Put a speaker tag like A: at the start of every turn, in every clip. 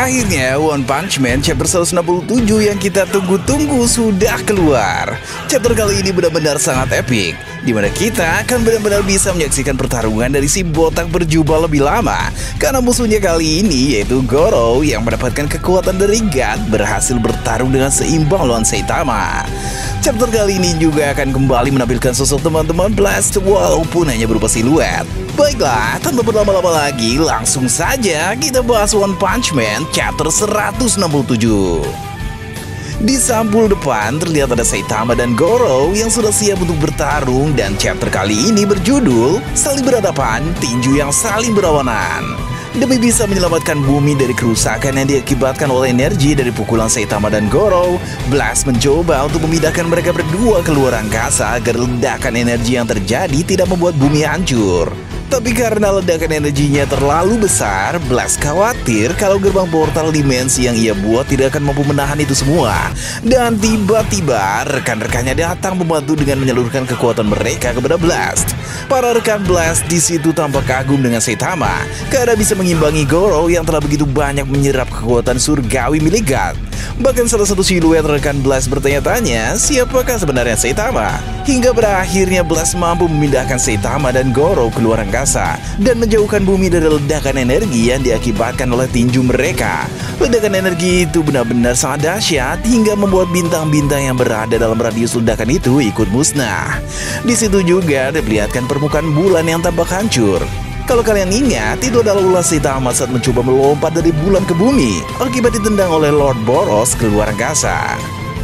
A: Akhirnya One Punch Man chapter 167 yang kita tunggu-tunggu sudah keluar. Chapter kali ini benar-benar sangat epic, dimana kita akan benar-benar bisa menyaksikan pertarungan dari si botak berjubah lebih lama. Karena musuhnya kali ini yaitu Goro yang mendapatkan kekuatan dari God berhasil bertarung dengan seimbang lawan Saitama. Chapter kali ini juga akan kembali menampilkan sosok teman-teman Blast walaupun hanya berupa siluet. Baiklah, tanpa berlama-lama lagi, langsung saja kita bahas One Punch Man chapter 167. Di sampul depan terlihat ada Saitama dan Goro yang sudah siap untuk bertarung, dan chapter kali ini berjudul Saling Berhadapan, Tinju yang Saling Berlawanan. Demi bisa menyelamatkan bumi dari kerusakan yang diakibatkan oleh energi dari pukulan Saitama dan Goro, Blast mencoba untuk memindahkan mereka berdua ke luar angkasa agar ledakan energi yang terjadi tidak membuat bumi hancur. Tapi karena ledakan energinya terlalu besar, Blast khawatir kalau gerbang portal dimensi yang ia buat tidak akan mampu menahan itu semua. Dan tiba-tiba rekan-rekannya datang membantu dengan menyalurkan kekuatan mereka kepada Blast. Para rekan Blast di situ tampak kagum dengan Saitama karena bisa mengimbangi Goro yang telah begitu banyak menyerap kekuatan surgawi milik God. Bahkan salah satu siluet rekan Blast bertanya-tanya siapakah sebenarnya Saitama. Hingga berakhirnya Blast mampu memindahkan Saitama dan Goro ke luar angkasa dan menjauhkan bumi dari ledakan energi yang diakibatkan oleh tinju mereka. Ledakan energi itu benar-benar sangat dahsyat hingga membuat bintang-bintang yang berada dalam radius ledakan itu ikut musnah. Di situ juga diperlihatkan permukaan bulan yang tampak hancur. Kalau kalian ingat, itu adalah ulah Saitama saat mencoba melompat dari bulan ke bumi akibat ditendang oleh Lord Boros ke luar angkasa.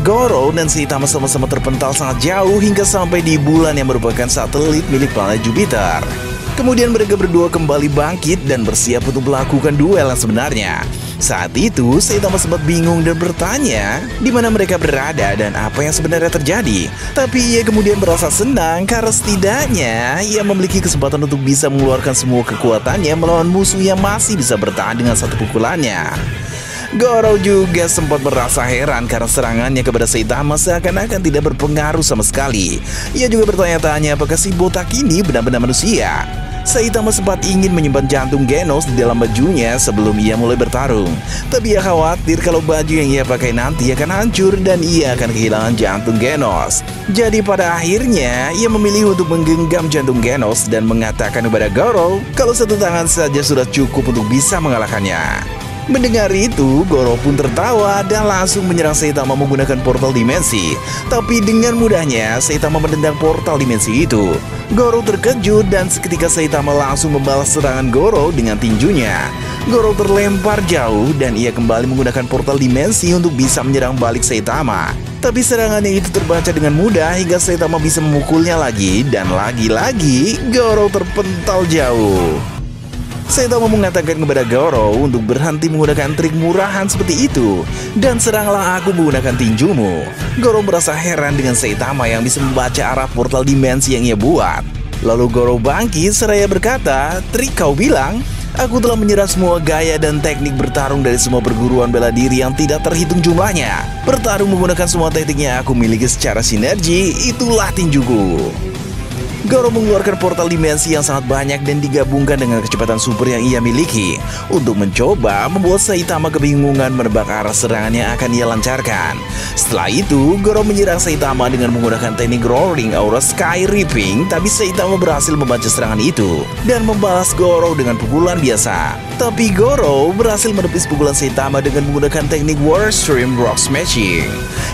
A: Goro dan Saitama sama-sama terpental sangat jauh hingga sampai di bulan yang merupakan satelit milik planet Jupiter. Kemudian mereka berdua kembali bangkit dan bersiap untuk melakukan duel yang sebenarnya. Saat itu, Saitama sempat bingung dan bertanya di mana mereka berada dan apa yang sebenarnya terjadi. Tapi ia kemudian merasa senang karena setidaknya ia memiliki kesempatan untuk bisa mengeluarkan semua kekuatannya melawan musuh yang masih bisa bertahan dengan satu pukulannya. Goro juga sempat merasa heran karena serangannya kepada Saitama seakan-akan tidak berpengaruh sama sekali. Ia juga bertanya-tanya apakah si botak ini benar-benar manusia. Saitama sempat ingin menyimpan jantung Genos di dalam bajunya sebelum ia mulai bertarung. Tapi ia khawatir kalau baju yang ia pakai nanti akan hancur dan ia akan kehilangan jantung Genos. Jadi pada akhirnya ia memilih untuk menggenggam jantung Genos dan mengatakan kepada Goro kalau satu tangan saja sudah cukup untuk bisa mengalahkannya. Mendengar itu, Goro pun tertawa dan langsung menyerang Saitama menggunakan portal dimensi. Tapi dengan mudahnya, Saitama menendang portal dimensi itu. Goro terkejut dan seketika Saitama langsung membalas serangan Goro dengan tinjunya. Goro terlempar jauh dan ia kembali menggunakan portal dimensi untuk bisa menyerang balik Saitama. Tapi serangannya itu terbaca dengan mudah hingga Saitama bisa memukulnya lagi dan lagi-lagi Goro terpental jauh. Saitama mengatakan kepada Goro untuk berhenti menggunakan trik murahan seperti itu dan seranglah aku menggunakan tinjumu. Goro merasa heran dengan Saitama yang bisa membaca arah portal dimensi yang ia buat. Lalu Goro bangkit seraya berkata, "Trik kau bilang? Aku telah menyerah semua gaya dan teknik bertarung dari semua perguruan bela diri yang tidak terhitung jumlahnya. Bertarung menggunakan semua teknik yang aku miliki secara sinergi, itulah tinjuku." Goro mengeluarkan portal dimensi yang sangat banyak dan digabungkan dengan kecepatan super yang ia miliki untuk mencoba membuat Saitama kebingungan menebak arah serangan yang akan ia lancarkan. Setelah itu, Goro menyerang Saitama dengan menggunakan teknik Roaring Aura Sky Ripping, tapi Saitama berhasil membaca serangan itu dan membalas Goro dengan pukulan biasa. Tapi Goro berhasil menepis pukulan Saitama dengan menggunakan teknik Warstream Rock Smashing.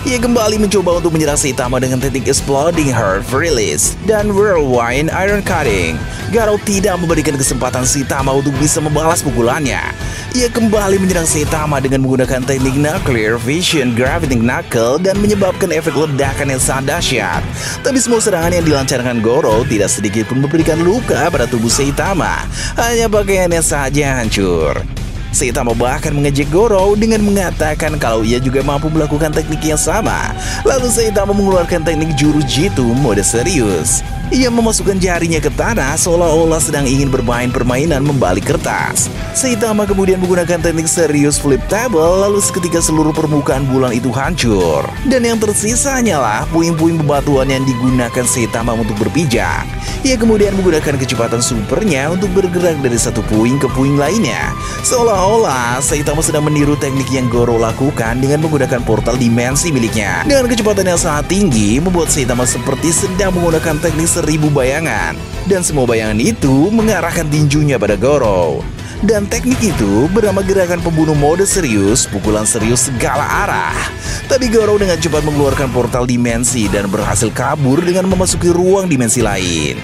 A: Ia kembali mencoba untuk menyerang Saitama dengan teknik Exploding Heart Release dan Whirlwind Iron Cutting. Goro tidak memberikan kesempatan Saitama untuk bisa membalas pukulannya. Ia kembali menyerang Saitama dengan menggunakan teknik Nuclear Vision Gravity Knuckle dan menyebabkan efek ledakan yang sangat dahsyat. Tapi semua serangan yang dilancarkan Goro tidak sedikit pun memberikan luka pada tubuh Saitama. Hanya pakaiannya saja yang hancur. Saitama bahkan mengejek Goro dengan mengatakan kalau ia juga mampu melakukan teknik yang sama. Lalu Saitama mengeluarkan teknik jurus jitu mode serius. Ia memasukkan jarinya ke tanah seolah-olah sedang ingin bermain permainan membalik kertas. Saitama kemudian menggunakan teknik serius flip table, lalu seketika seluruh permukaan bulan itu hancur. Dan yang tersisa hanyalah puing-puing bebatuan yang digunakan Saitama untuk berpijak. Ia kemudian menggunakan kecepatan supernya untuk bergerak dari satu puing ke puing lainnya. Seolah-olah Saitama sedang meniru teknik yang Goro lakukan dengan menggunakan portal dimensi miliknya. Dengan kecepatan yang sangat tinggi, membuat Saitama seperti sedang menggunakan teknik 1000 bayangan. Dan semua bayangan itu mengarahkan tinjunya pada Goro. Dan teknik itu bernama gerakan pembunuh mode serius, pukulan serius segala arah. Tapi Goro dengan cepat mengeluarkan portal dimensi dan berhasil kabur dengan memasuki ruang dimensi lain.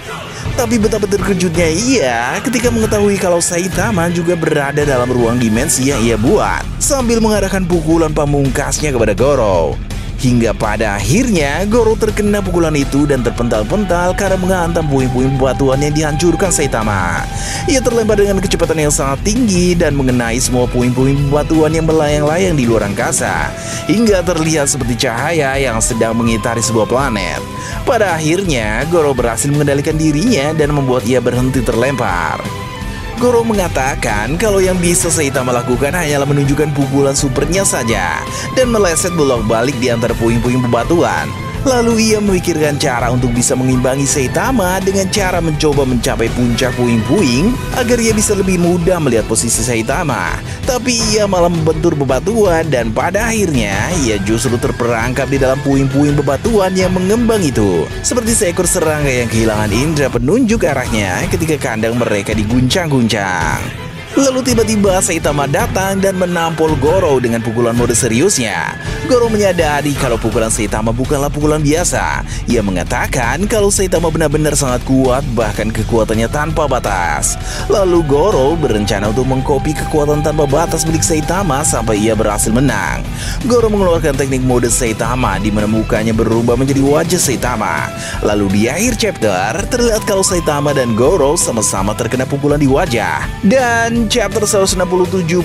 A: Tapi betapa terkejutnya ia ketika mengetahui kalau Saitama juga berada dalam ruang dimensi yang ia buat, sambil mengarahkan pukulan pamungkasnya kepada Goro. Hingga pada akhirnya Goro terkena pukulan itu dan terpental-pental karena menghantam puing-puing bebatuan yang dihancurkan Saitama. Ia terlempar dengan kecepatan yang sangat tinggi dan mengenai semua puing-puing bebatuan yang melayang-layang di luar angkasa, hingga terlihat seperti cahaya yang sedang mengitari sebuah planet. Pada akhirnya Goro berhasil mengendalikan dirinya dan membuat ia berhenti terlempar. Goro mengatakan kalau yang bisa Saitama lakukan hanyalah menunjukkan pukulan supernya saja dan meleset bolak-balik di antara puing-puing bebatuan. Lalu ia memikirkan cara untuk bisa mengimbangi Saitama dengan cara mencoba mencapai puncak puing-puing agar ia bisa lebih mudah melihat posisi Saitama. Tapi ia malah membentur bebatuan dan pada akhirnya ia justru terperangkap di dalam puing-puing bebatuan yang mengembang itu. Seperti seekor serangga yang kehilangan indera penunjuk arahnya ketika kandang mereka diguncang-guncang. Lalu tiba-tiba Saitama datang dan menampol Goro dengan pukulan mode seriusnya. Goro menyadari kalau pukulan Saitama bukanlah pukulan biasa. Ia mengatakan kalau Saitama benar-benar sangat kuat, bahkan kekuatannya tanpa batas. Lalu Goro berencana untuk mengkopi kekuatan tanpa batas milik Saitama sampai ia berhasil menang. Goro mengeluarkan teknik mode Saitama di mana mukanya berubah menjadi wajah Saitama. Lalu di akhir chapter terlihat kalau Saitama dan Goro sama-sama terkena pukulan di wajah. Dan chapter 167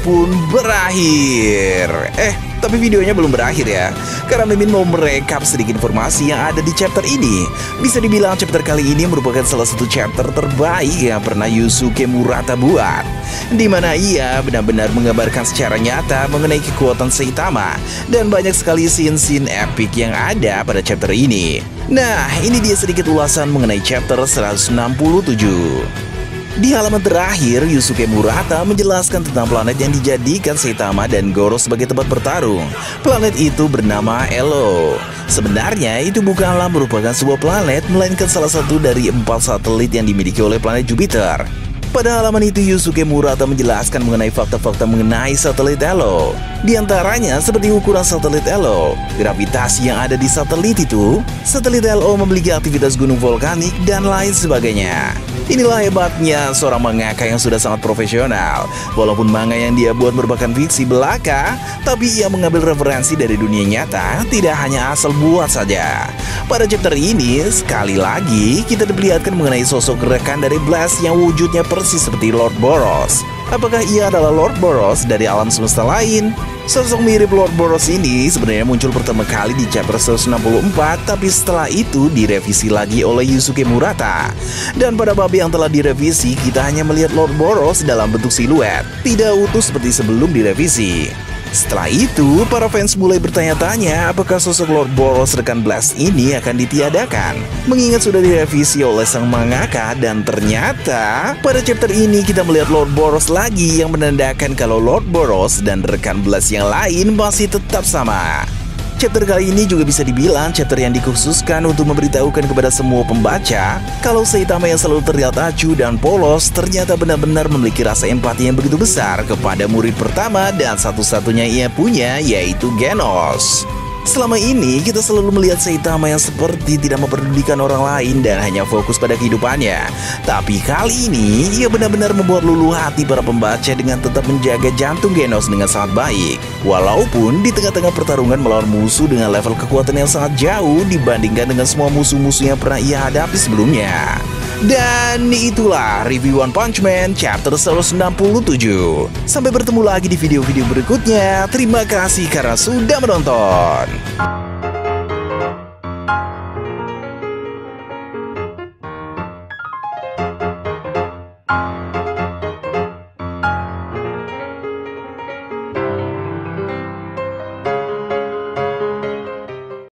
A: pun berakhir. Tapi videonya belum berakhir ya, karena Mimin mau merekap sedikit informasi yang ada di chapter ini. Bisa dibilang chapter kali ini merupakan salah satu chapter terbaik yang pernah Yusuke Murata buat, di mana ia benar-benar menggambarkan secara nyata mengenai kekuatan Saitama. Dan banyak sekali scene-scene epic yang ada pada chapter ini. Nah, ini dia sedikit ulasan mengenai chapter 167. Di halaman terakhir, Yusuke Murata menjelaskan tentang planet yang dijadikan Saitama dan Goro sebagai tempat bertarung. Planet itu bernama Elo. Sebenarnya itu bukanlah merupakan sebuah planet, melainkan salah satu dari 4 satelit yang dimiliki oleh planet Jupiter. Pada halaman itu Yusuke Murata menjelaskan mengenai fakta-fakta mengenai satelit Elo. Di antaranya seperti ukuran satelit Elo, gravitasi yang ada di satelit itu, satelit Elo memiliki aktivitas gunung volkanik, dan lain sebagainya. Inilah hebatnya seorang mangaka yang sudah sangat profesional. Walaupun manga yang dia buat merupakan fiksi belaka, tapi ia mengambil referensi dari dunia nyata, tidak hanya asal buat saja. Pada chapter ini, sekali lagi kita diperlihatkan mengenai sosok rekan dari Blast yang wujudnya persis seperti Lord Boros. Apakah ia adalah Lord Boros dari alam semesta lain? Sosok mirip Lord Boros ini sebenarnya muncul pertama kali di chapter 164, tapi setelah itu direvisi lagi oleh Yusuke Murata. Dan pada bab yang telah direvisi, kita hanya melihat Lord Boros dalam bentuk siluet, tidak utuh seperti sebelum direvisi. Setelah itu, para fans mulai bertanya-tanya apakah sosok Lord Boros rekan Blast ini akan ditiadakan, mengingat sudah direvisi oleh sang mangaka. Dan ternyata pada chapter ini kita melihat Lord Boros lagi, yang menandakan kalau Lord Boros dan rekan Blast yang lain masih tetap sama. Chapter kali ini juga bisa dibilang chapter yang dikhususkan untuk memberitahukan kepada semua pembaca kalau Saitama yang selalu terlihat acuh dan polos ternyata benar-benar memiliki rasa empati yang begitu besar kepada murid pertama dan satu-satunya ia punya, yaitu Genos. Selama ini kita selalu melihat Saitama yang seperti tidak memperdulikan orang lain dan hanya fokus pada kehidupannya. Tapi kali ini ia benar-benar membuat luluh hati para pembaca dengan tetap menjaga jantung Genos dengan sangat baik. Walaupun di tengah-tengah pertarungan melawan musuh dengan level kekuatan yang sangat jauh dibandingkan dengan semua musuh-musuh yang pernah ia hadapi sebelumnya. Dan itulah review One Punch Man chapter 167. Sampai bertemu lagi di video-video berikutnya. Terima kasih karena sudah menonton.